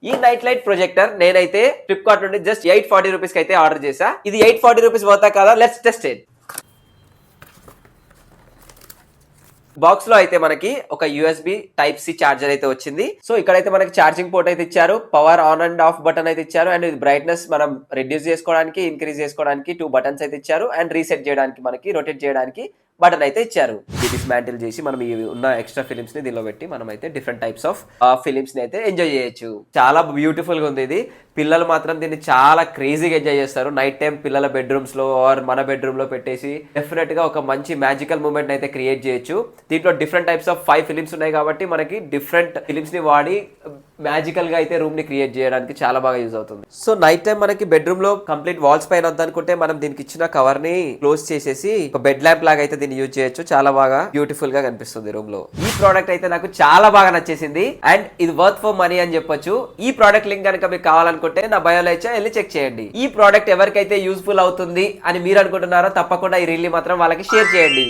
ఈ night light projector నేనైతే Flipkart నుండి జస్ట్ 840 రూపీస్ కి అయితే ఆర్డర్ చేసా. ఇది 840 రూపీస్ పోతా కదా, లెట్స్ టెస్ట్ ఇట్. బాక్స్ లో అయితే మనకి ఒక యూఎస్బి టైప్ సి చార్జర్ అయితే వచ్చింది. సో ఇక్కడైతే మనకి ఛార్జింగ్ పోర్ట్ అయితే ఇచ్చారు, power on and of button అయితే ఇచ్చారు, అండ్ ఇది బ్రైట్నెస్ మనం రిడ్యూస్ చేసుకోవడానికి, ఇంక్రీజ్ చేసుకోవడానికి 2 బటన్స్ అయితే ఇచ్చారు, అండ్ రీసెట్ చేయడానికి మనకి రొటేట్ చేయడానికి బటన్ అయితే ఇచ్చారు. ఇది డిస్మాంటిల్ చేసి మనం ఈ ఉన్న ఎక్స్ట్రా ఫిలిమ్స్ ని దీనిలో పెట్టి మనం అయితే డిఫరెంట్ టైప్స్ ఆఫ్ ఫిలిమ్స్ ని అయితే ఎంజాయ్ చేయొచ్చు. చాలా బ్యూటిఫుల్ గా ఉంది ఇది. పిల్లలు మాత్రం దీన్ని చాలా క్రేజీగా ఎంజాయ్ చేస్తారు. నైట్ టైం పిల్లల బెడ్రూమ్స్ లో ఆర్ మన బెడ్రూమ్ లో పెట్టేసి డెఫినెట్ గా ఒక మంచి మ్యాజికల్ మూమెంట్ అయితే క్రియేట్ చేయొచ్చు. దీంట్లో డిఫరెంట్ టైప్స్ ఆఫ్ 5 ఫిలిమ్స్ ఉన్నాయి కాబట్టి మనకి డిఫరెంట్ ఫిలిమ్స్ ని వాడి మ్యాజికల్ గా అయితే రూమ్ ని క్రియేట్ చేయడానికి చాలా బాగా యూజ్ అవుతుంది. సో నైట్ టైం మనకి బెడ్రూమ్ లో కంప్లీట్ వాల్స్ పైన వద్దనుకుంటే మనం దీనికి ఇచ్చిన కవర్ ని క్లోజ్ చేసేసి ఒక బెడ్ ల్యాంప్ లాగా అయితే దీన్ని యూజ్ చేయొచ్చు. చాలా బాగా బ్యూటిఫుల్ గా కనిపిస్తుంది రూమ్ లో. ఈ ప్రోడక్ట్ అయితే నాకు చాలా బాగా నచ్చేసింది అండ్ ఇది వర్త్ ఫర్ మనీ అని చెప్పొచ్చు. ఈ ప్రోడక్ట్ లింక్ కనుక మీకు కావాలనుకుంటే నా బయోలో అయితే వెళ్ళి చెక్ చేయండి. ఈ ప్రోడక్ట్ ఎవరికైతే యూస్ఫుల్ అవుతుంది అని మీరు అనుకుంటున్నారో తప్పకుండా ఈ రీల్ మాత్రం వాళ్ళకి షేర్ చేయండి.